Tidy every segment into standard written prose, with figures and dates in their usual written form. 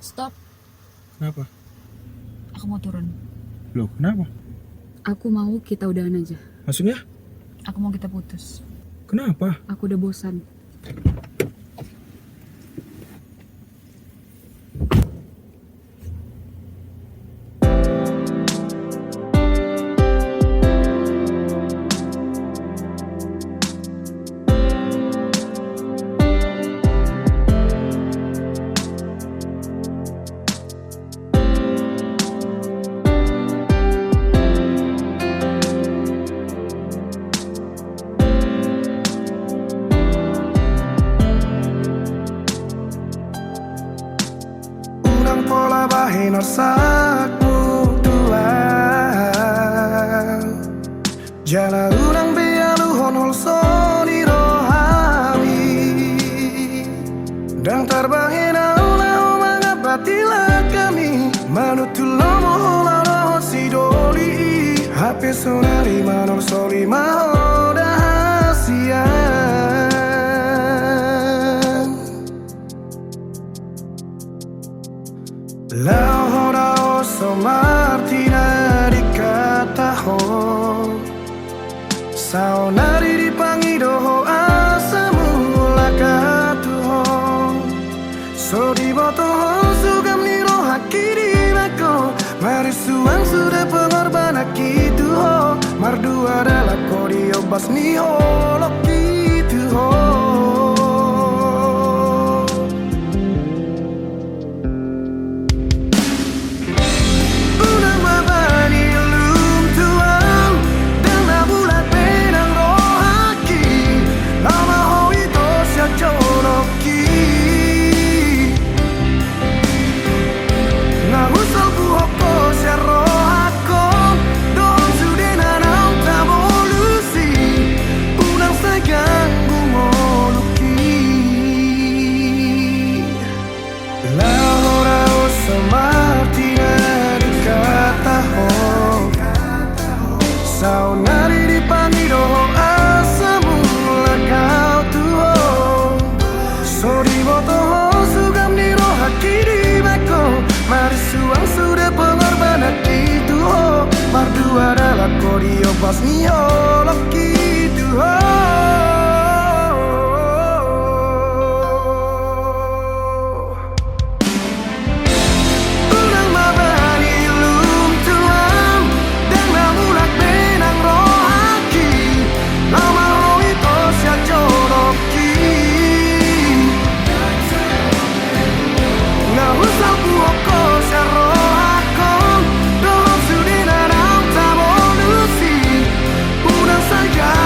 Stop, Kenapa? aku mau turun. Loh, kenapa? Aku mau kita udahan aja. Maksudnya? Aku mau kita putus. Kenapa? Aku udah bosan. Unang pola bahin orsak mutual Jala unang bialu honol soni rohami Dan terbahin aula umanga batila kami Manutulomo hola roho sidoli Hape sonari manor soli mahoda hasian La hora oso martina di kataho Saonari di pangidoho asamu lakatuho So di botoho sugam niro hakiri nako Marisuang sudah pengorbanan gitu ho Mardu adalah kodi obas niho gitu ho Saunari di pangidoho asamu lakau tuho Sori botoho sugam niro hakiri bako Marisuang sudah pengorbanan itu ho Mardu adalah kodi obas niolok gitu ho Unang saja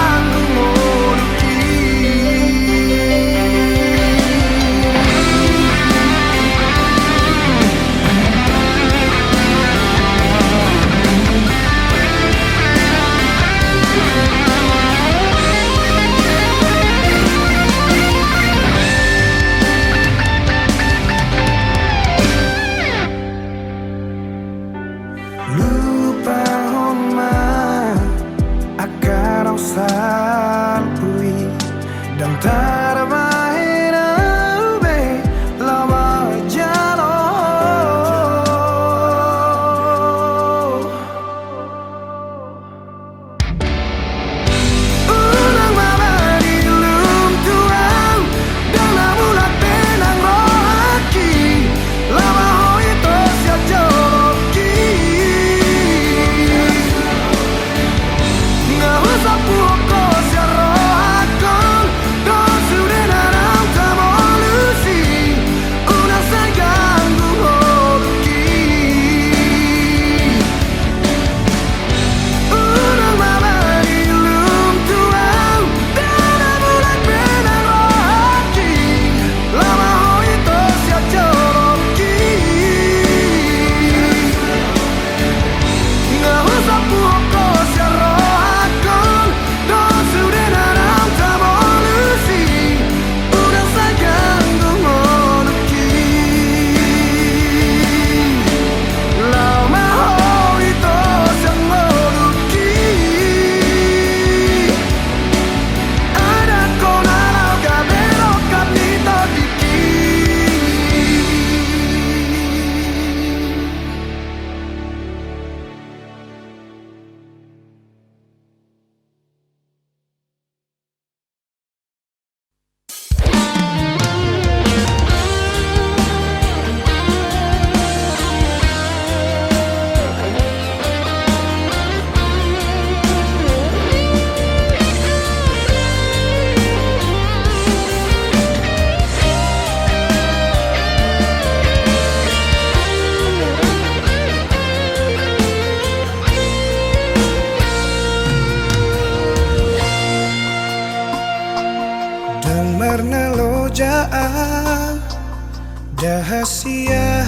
Dahasia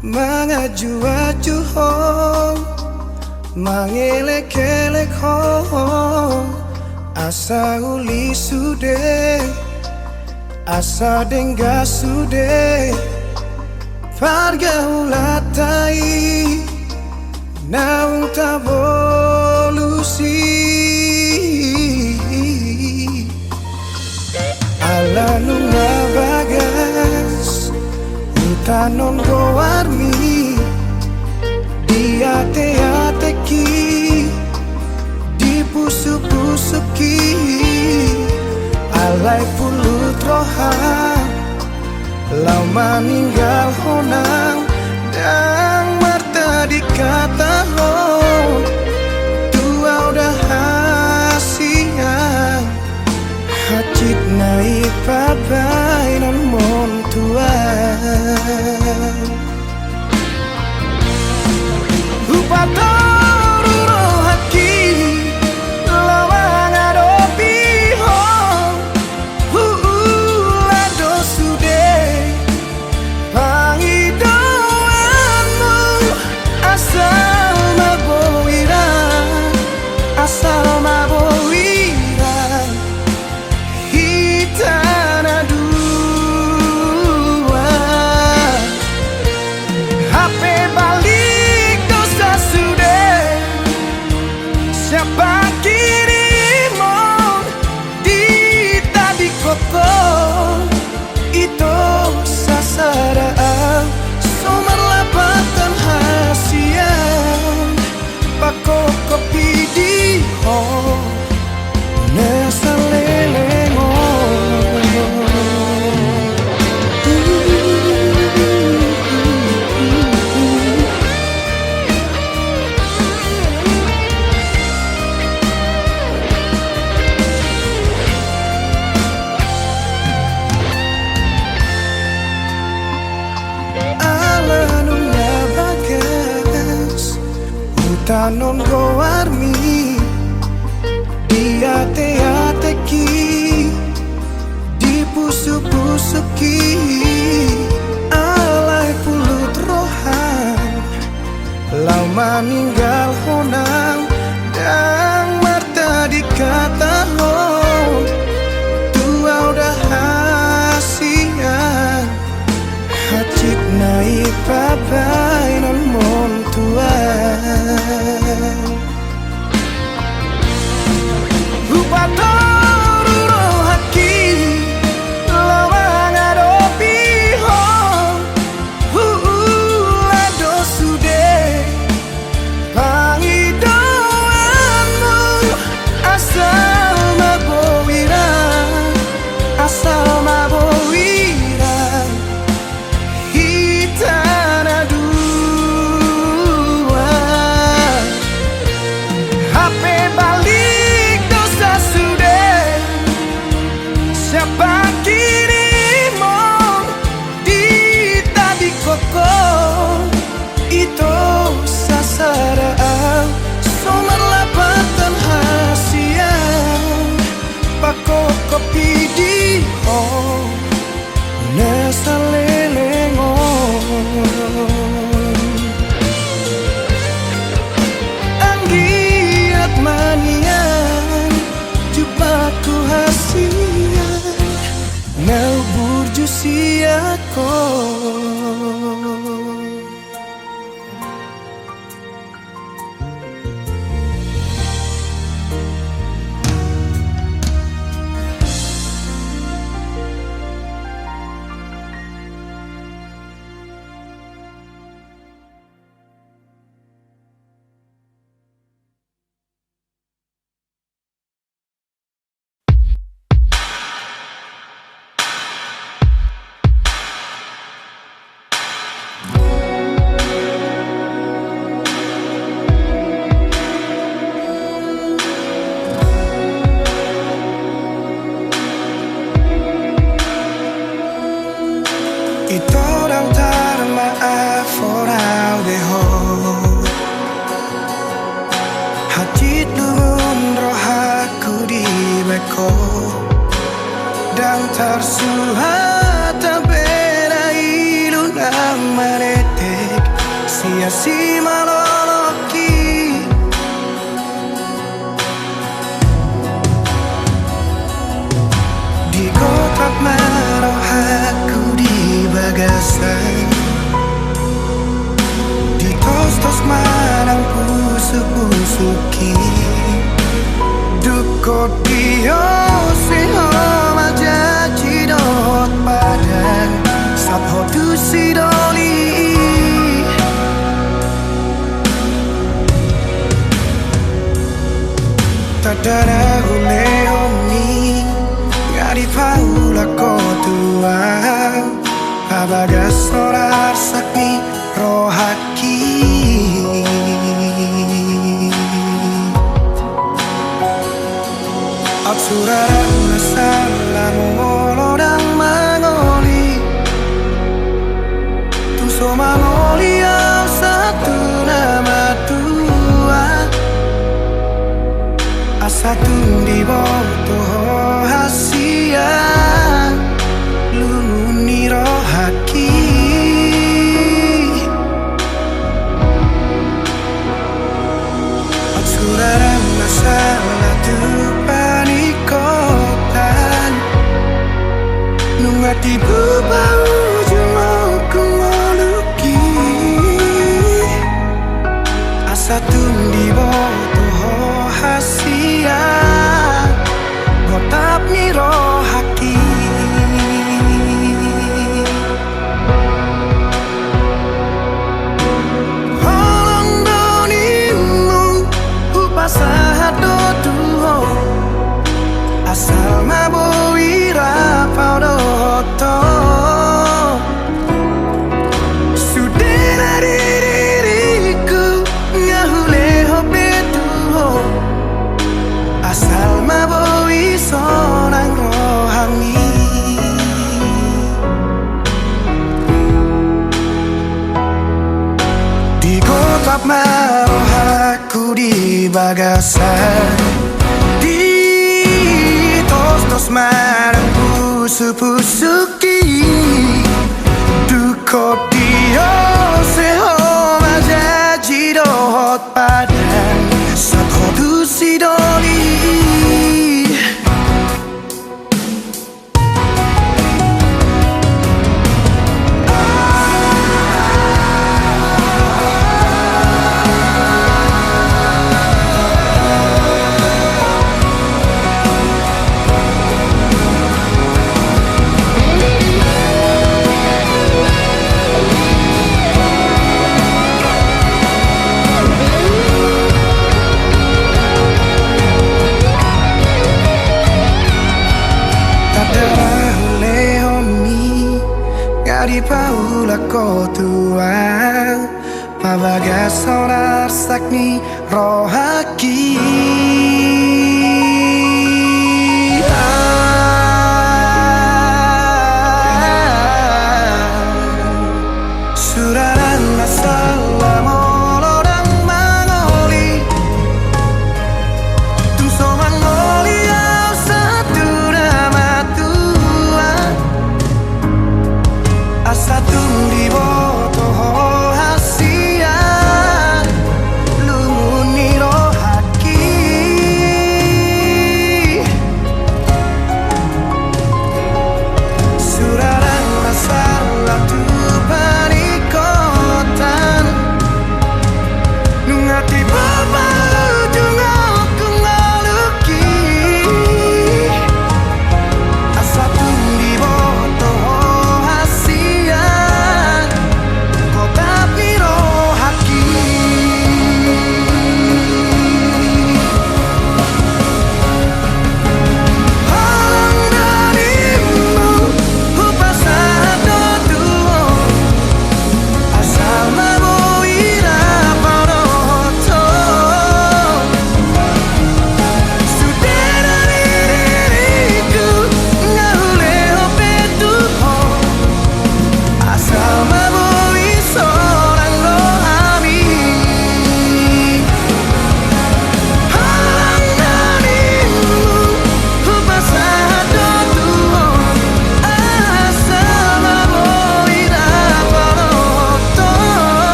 mangaju-aju ho mangelek-elek ho asa uli sude asa dengga sude farga ulatai naung tabolusi ala nunga bagas utanon gowarmi diate-ateki dipusuk-pusuki alai pulut roham lau meninggal honang dan marta dikata ho tua udah hasian hacit naik pabai non mon tuan upatoru rohaki lawang adopi ho lado sude pangidoanmu asal maboiran hitana dua HP balik dosa sudah siapa kirimon di tadi koko itu sasaraan sumber lapatan hasian pako kopi di ho nesa lelengo tanon gowarmi diate-ateki dipusuk-pusuki alai pulut rohan lau meninggal honang dan marta dikata ho tua udah hasian hacit naik pabai non mon tuan upatoru rohaki lawang adopi ho lado sude pangidoanmu asal maboiran hitana dua HP balik dosa sudah siapa kirimon di tadi koko itu sasaraan sumber lapatan hasian pako kopi di ho nesa lelengon anggiat manian jupaku hasian nau burju siako tersuhata bena ilunang manetek sia-sia maloloki di kotak marah aku di bagasan di tos-tos manang pusu-pusuki duko dio seho majaji dot padan sapho tu sidoli tadana hule honi ngari paula kotua abagas sorar sakni rohaki Absurdan masalah molodang mangoli tu so mangoli yang satu nama tua asatu di bawah hasia lumuni rohaki Absurdan masalah tu Nungati bubau jumau kumoluki Asa tundi boto hasia Gotap ni rohaki Holong donimu upasahat do tuho Asal mabui rapau doto Sudah diriku ngahule hobetuho Asal mabui sonang rohani Di kotap marohaku di bagasan Tos marang pusu-pusuki Duko dio seho majaji dohot padan Satho tu sidoli Di paula kotua Pabagas sonar sakni rohaki Suraran masalah molodang mangoli Tum so mangoli yang satu nama tua Satu di bawah hasia lumuni rohaki Suraran masalah tu panikotan Nungati baba ujung kemaluki Satu di bawah Asal mabui rapau doto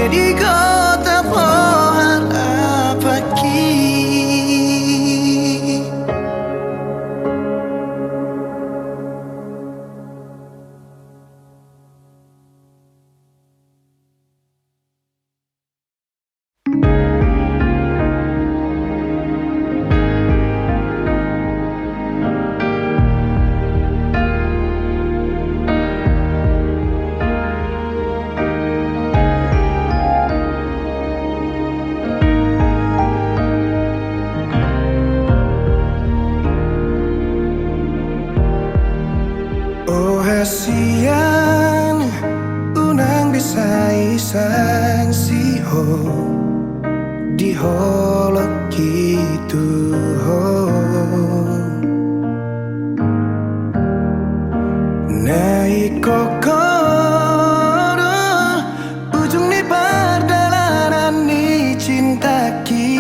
di kota pohon pagi. Oh hasian unang bisa isang siho di holok gitu naik kokoro ujung ni perjalanan ni cinta ki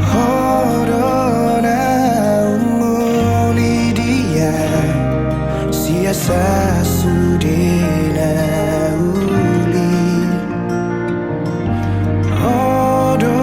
horona umuli dia siasa sudena uli Odo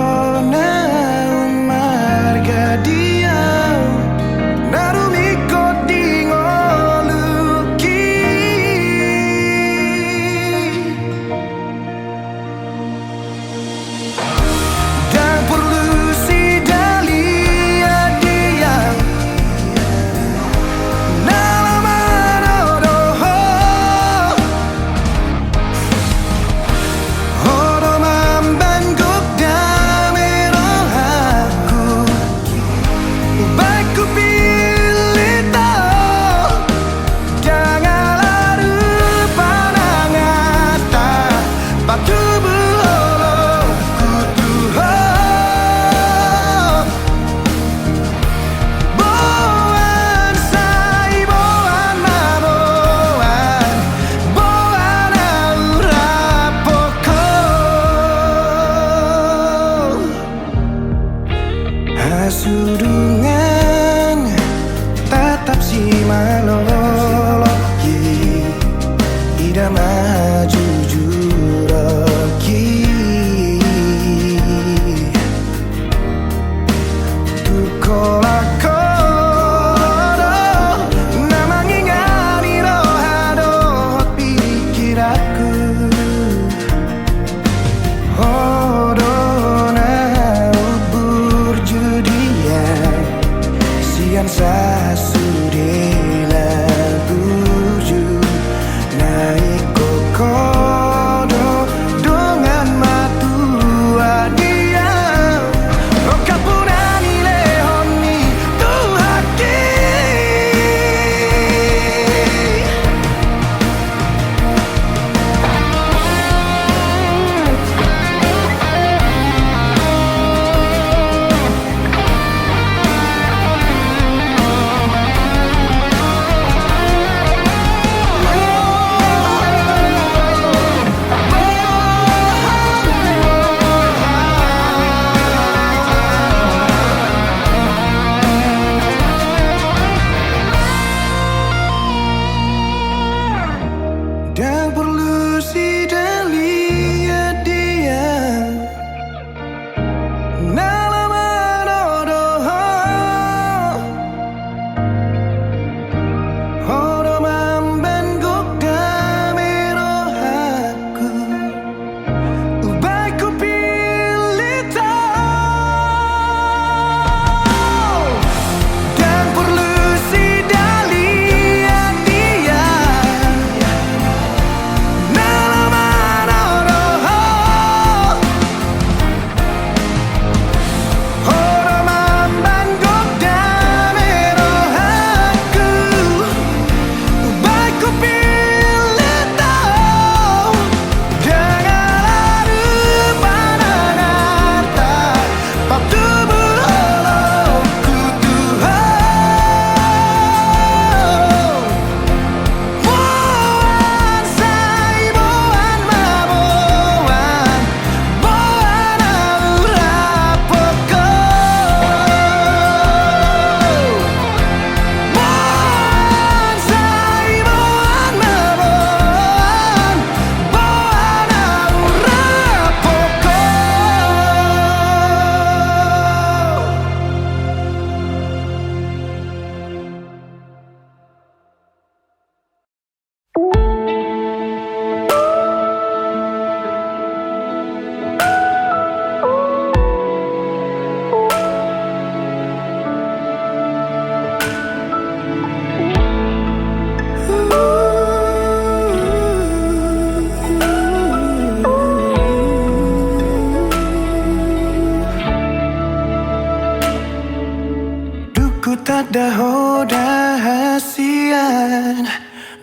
dahasian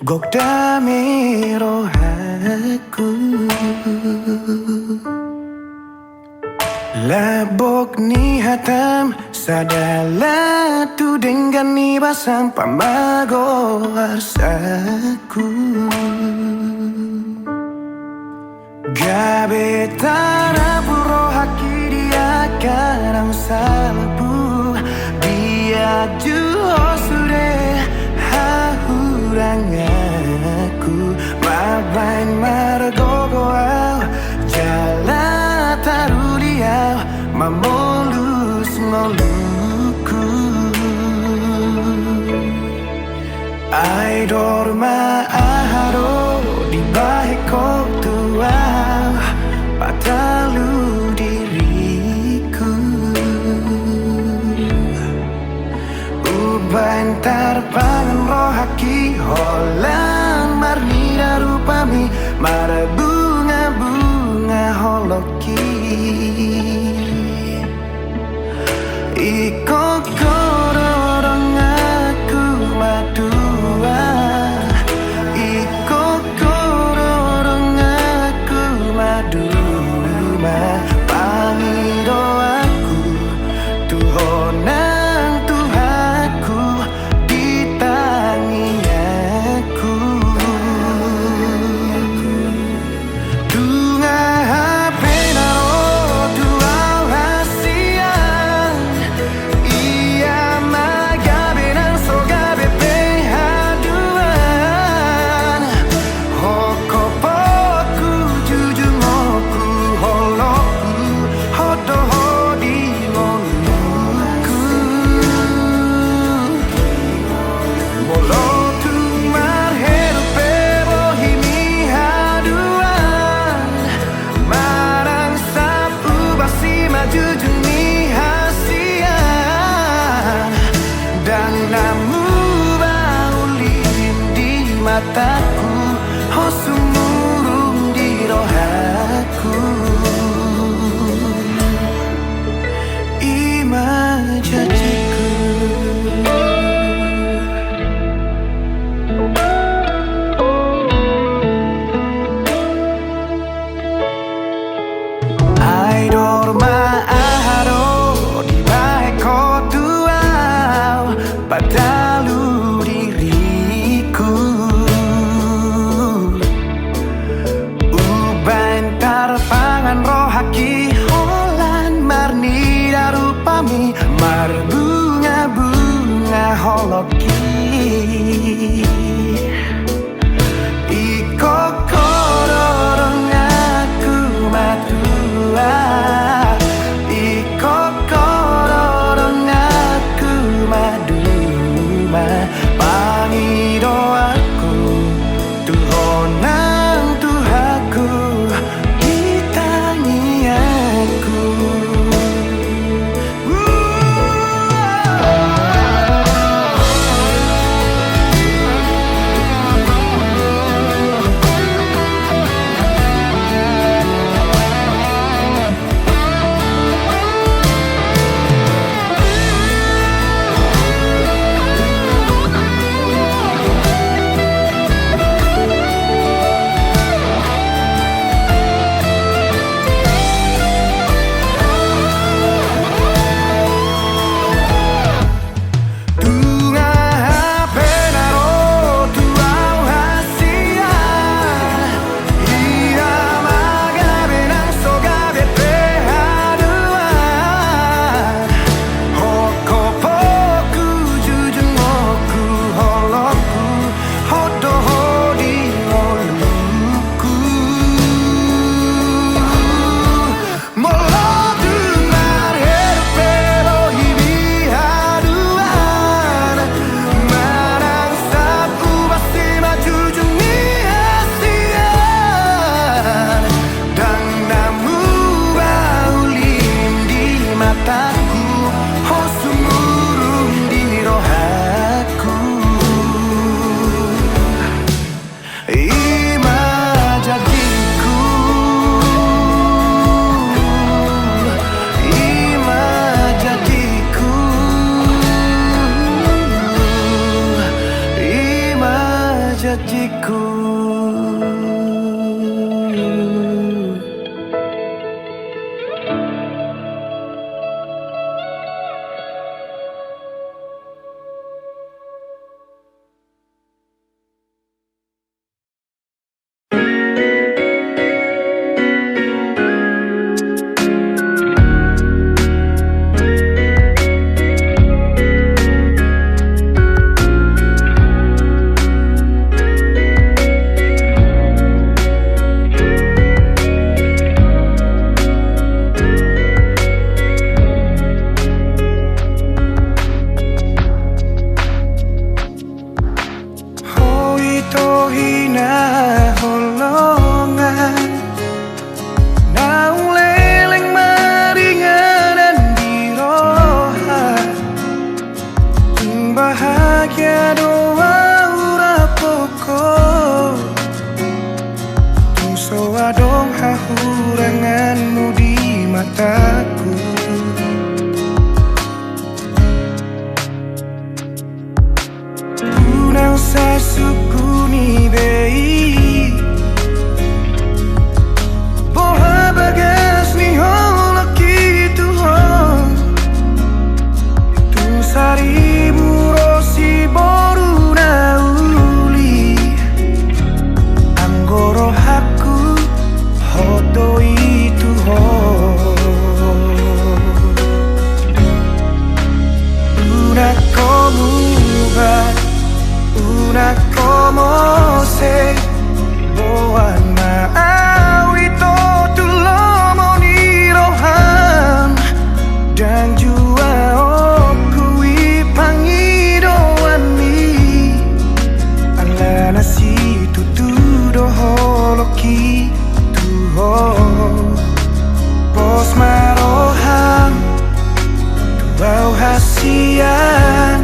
gok damiro aku labok ni hatam sadala tu dengan ni basam pamago arsaku gabe tara puro haki dia karang salabu dia juho sure hahurang aku mabain margogo au jala taruliau mamolus ngoluku ai dorma aharo di baheko tua patalu diriku ubantar pangan rohaki holang marnira rupami mara bunga-bunga holoki iko kororong aku madua iko kororong aku maduma pangiro aku tuhonang tuhaku ditangi aku tunga penaro dua hasian ia magabe nang so gabe pehaduan hokopoku jujungoku holoku hodo hodi ngoluku molotu marheru pebo himi haduan marang sapu basi maju juni hasian dan namu baulin di mataku hosumurung di rohaku ima janjiku ai dorma aharo di baheko tuau patalu diriku ubantar pangan rohaki holan marni darupami mar bunga-bunga holoki iko kororong aku madua iko kororong aku maduma pangido aku tuhonang tuhaku ditangi kekuranganmu di mataku. Ku não sai suku ni bei Porra bagas ni holo kitu hon Tu sari burosi boru na uli Anggoro haku hoto itu hon Una como va Una como se boan maawi to tulomo ni rohan dan jua okui pangidoan ni ala nasi tutudo holoki tuho pos marohan tuau hasian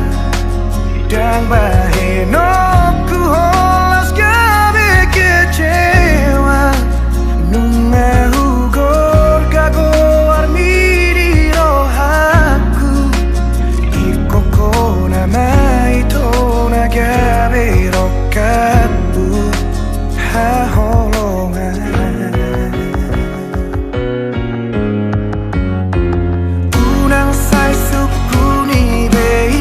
dan bahenoku holas gabe kecewa nunga hugor gago armiri rohaku ikoko nama itu gabe rokabu haholongan unang sai suku ni bei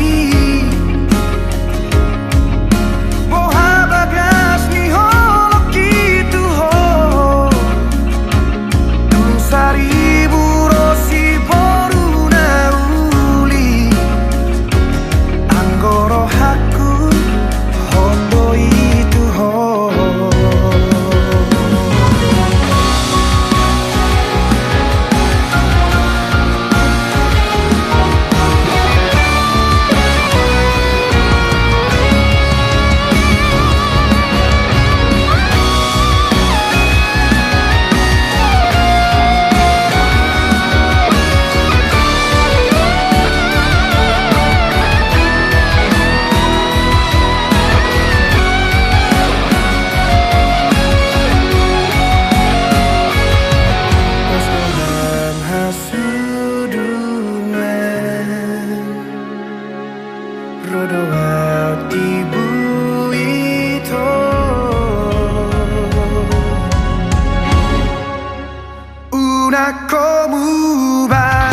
Una como va,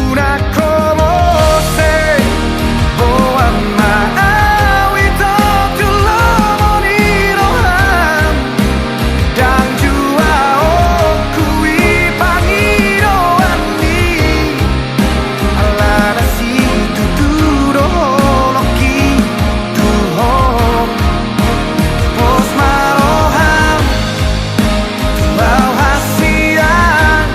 una como se boan maawi to tulomo ni rohan dan jua okui pangidoan ni ala nasi tutudo holoki tuho pos marohan tuau hasian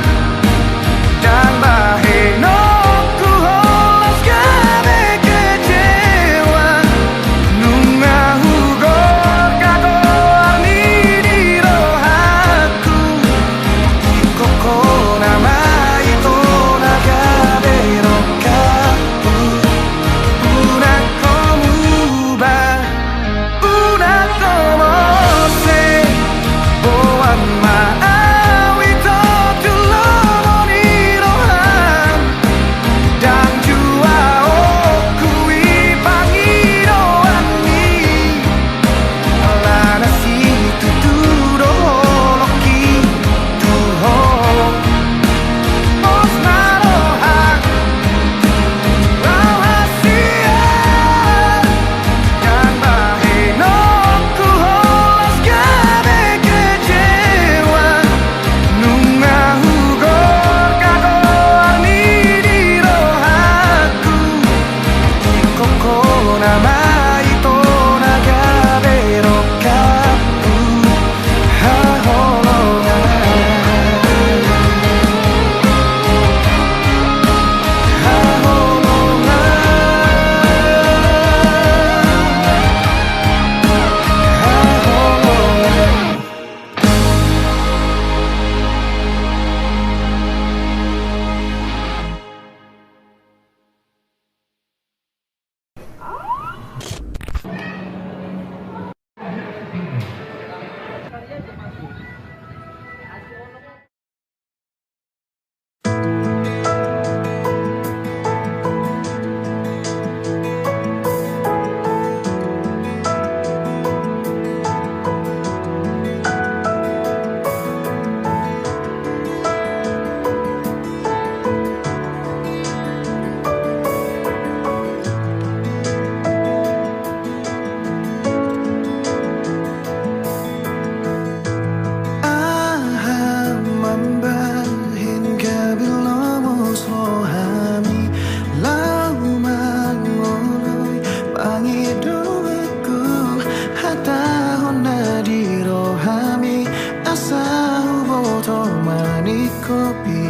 ni kopi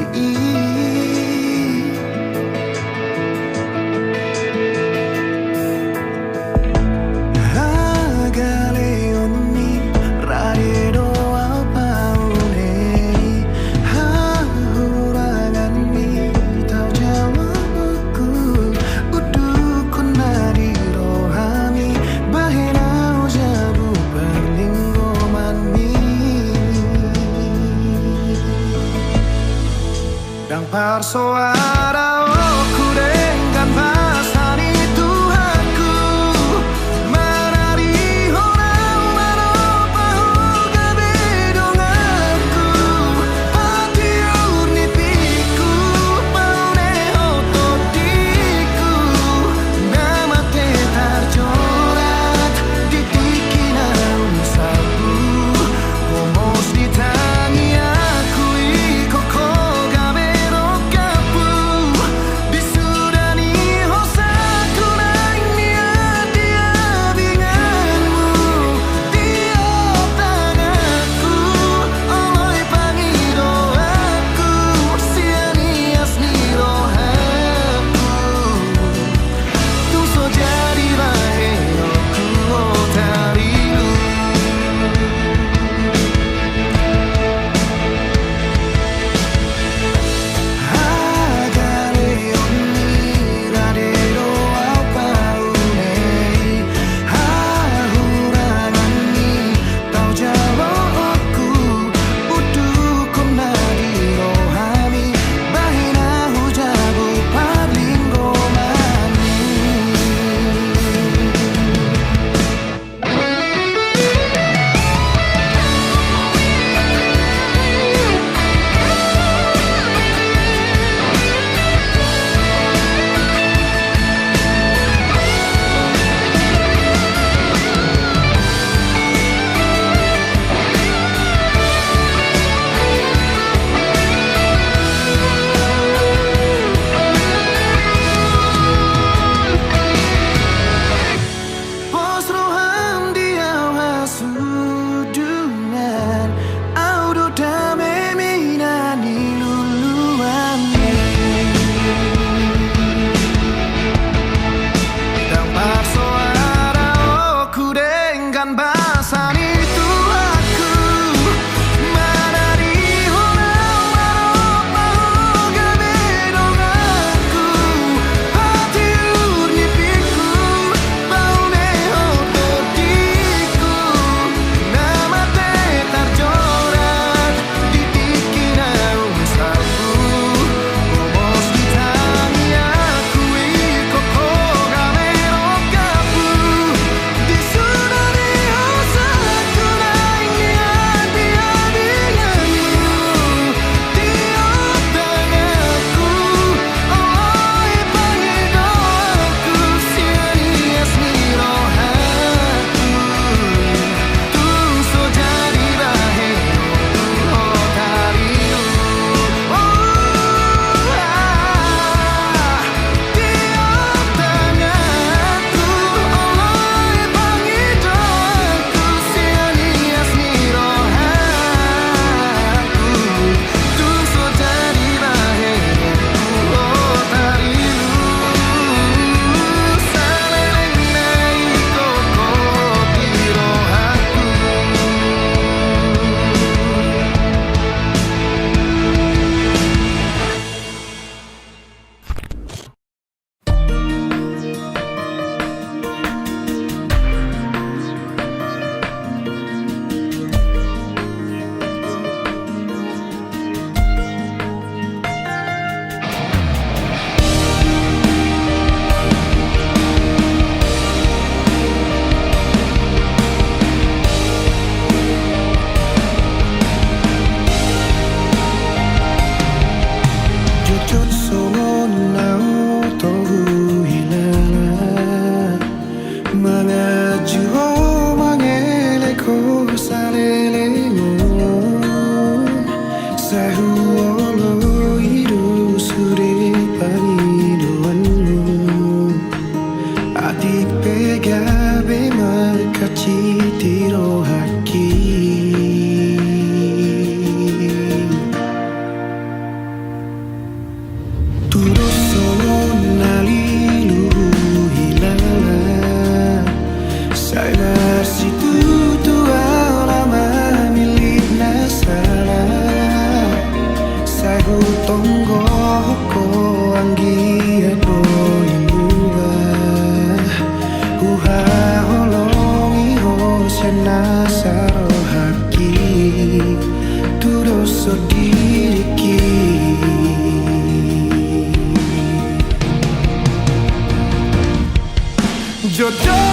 dan persoara aku dengan pasan itu aku menari orang maropahu gabe donganku hati unipiku paune ototiku nama te tercoret di tikina sabu komos di tangi aku koko tonggo ko anggia doimuga Uha holongi ho senasaro haki Tudoso diriki Jodoh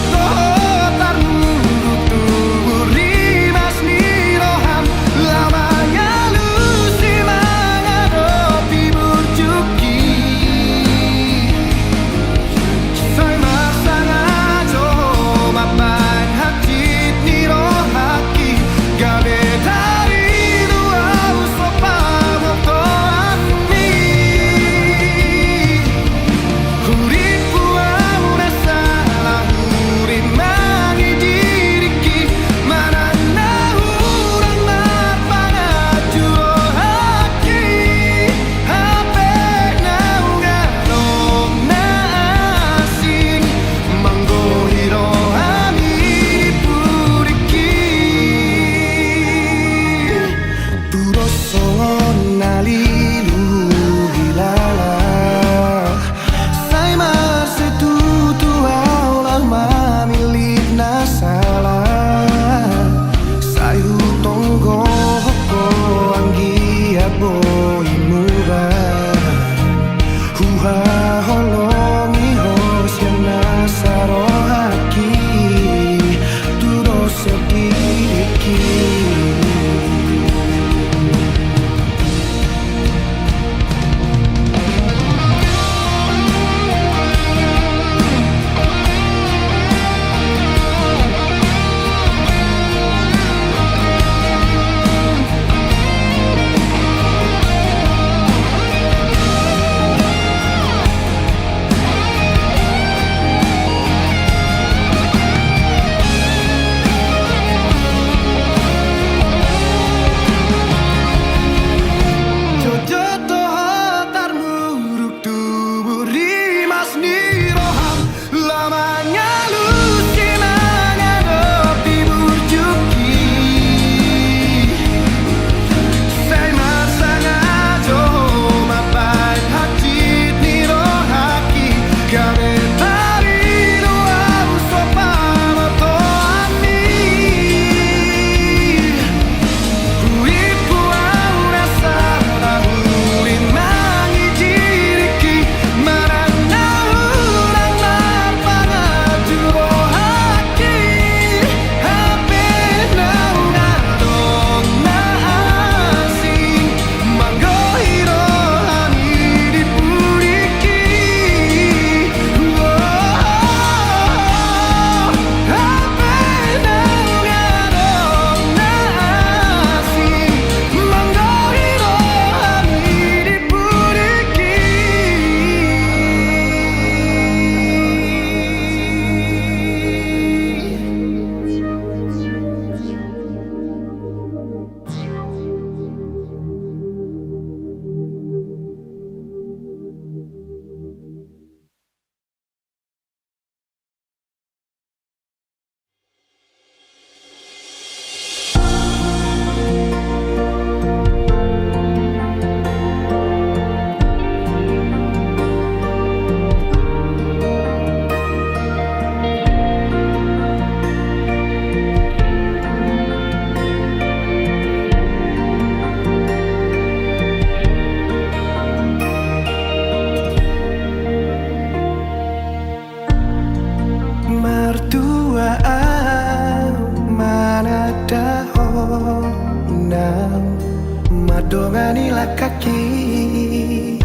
dongani kaki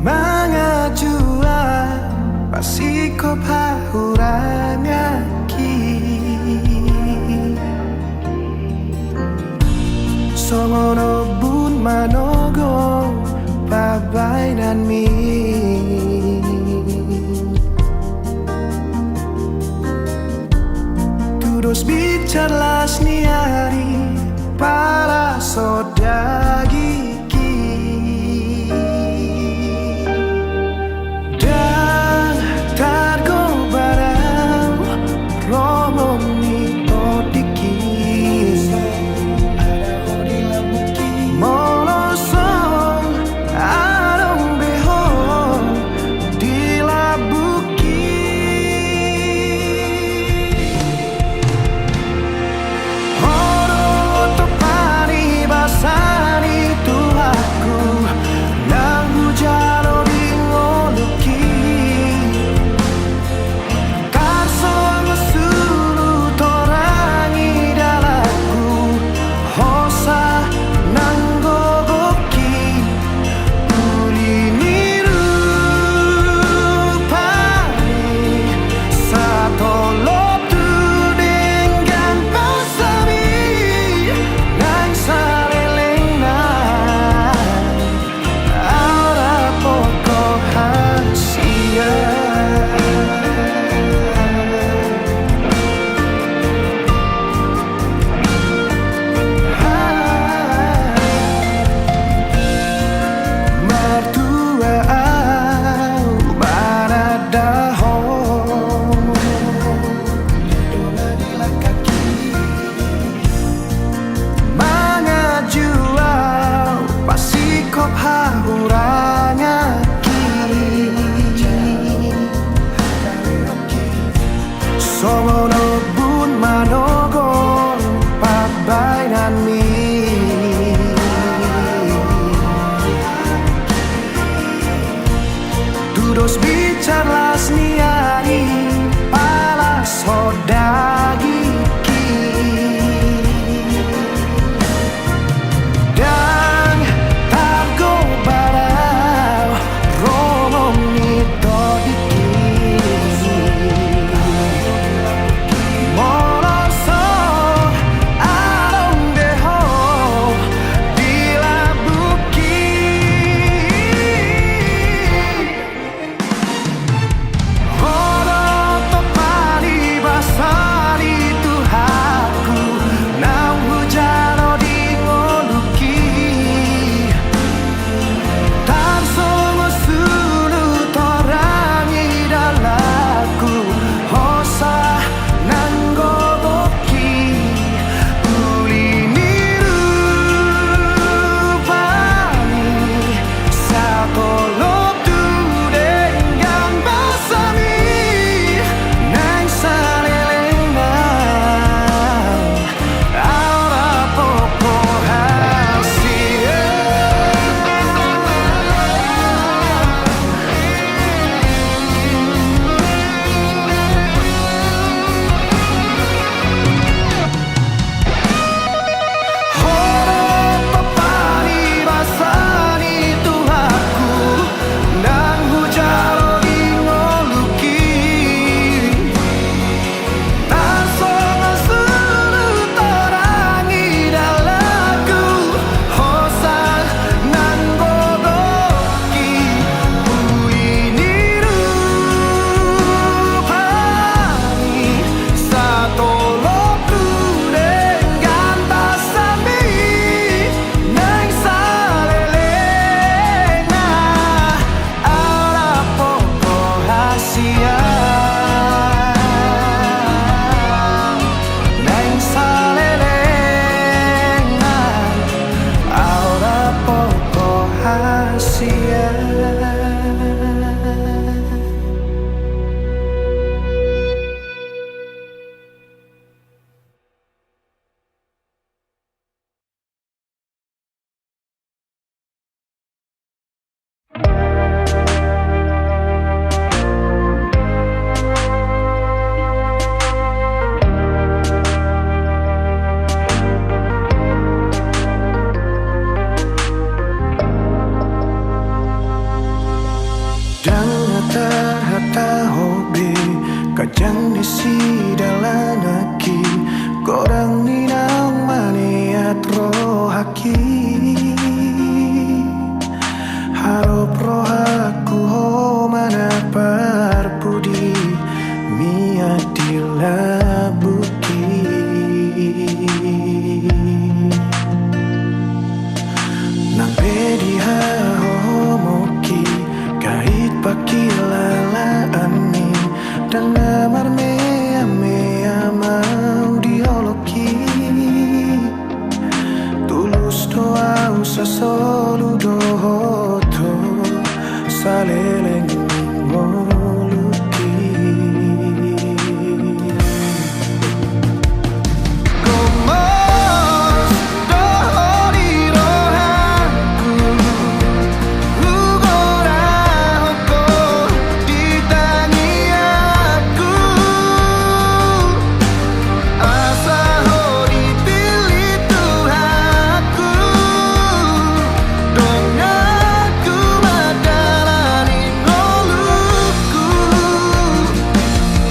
mangajua pasiko pahurangaki songono bun manogo pabainan mi terus bicara niari para sodagi dan targo barang romoni odiki molosong kondisi dalam aki korang ninang maniat rohaki harap rohaku ho mana parpudi miat dilabuki nang bediha homoki kait pakilala ani dan namar mea mau dioloki tulus doa usah solu dohoto saleleng moluki Gomos dohori rohanku Ugora hoko ditangi aku Asa ho dipilih Tuhanku Dong aku madalani ngoluku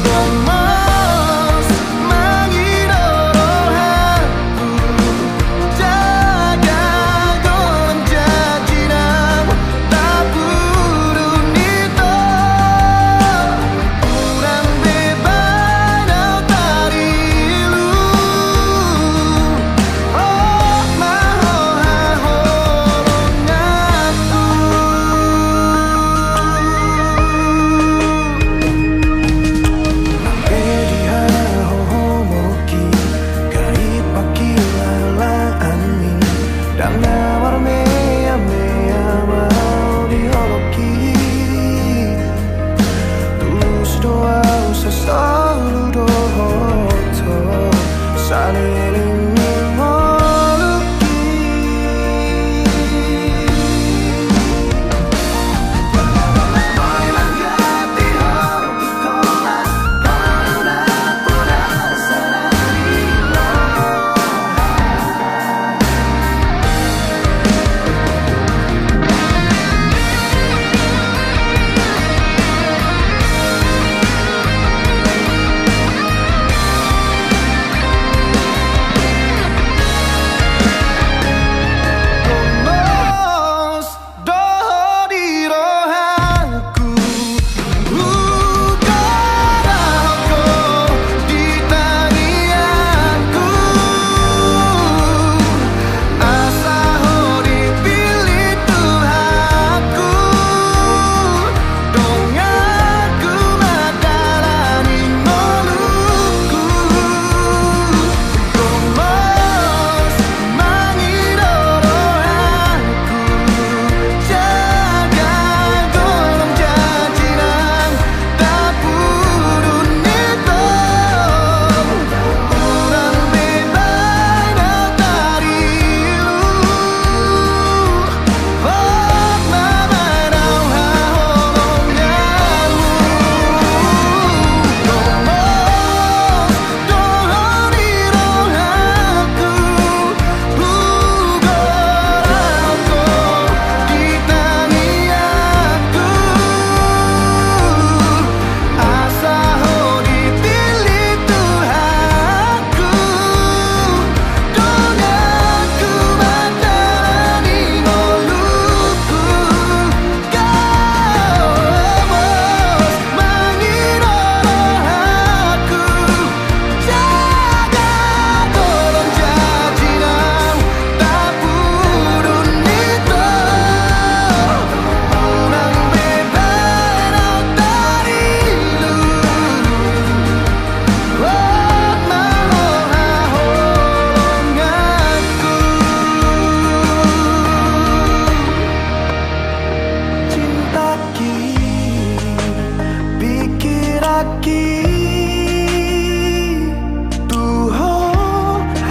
Gomos mangidorohanku Jaga gon jajinam tak burun itu Urang bebanau tarilu Oh mahoha holonganku Bediha hohomoki kait pakilala ani dan namar mea mau dioloki tulus doa usah selalu dohoto saliling moluki Mailangati hobi kolas karuna purasa narilo Gomos dohori rohanku Ugora hoko ditangi aku Asa ho dipilih Tuhanku Dong aku madalani ngoluku Gomos mangidorohanku Jaga golong jajinang tak burun itu Urang bebanau tarilu Oh mamanau haholonganmu Gomos dohori rohanku Ugora hoko ditangi aku Asa ho dipilih Tuhanku Dong aku madalani ngoluku Gomos mangidorohanku Jaga golong jajinang tak burun itu Urang bebanau tarilu Oh mahoha holonganku Cintaki pikiraki Tuho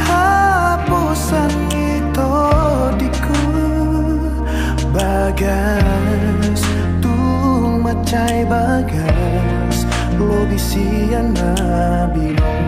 hapusan itu diku Bagas tung macai bagas Lo bisian nabino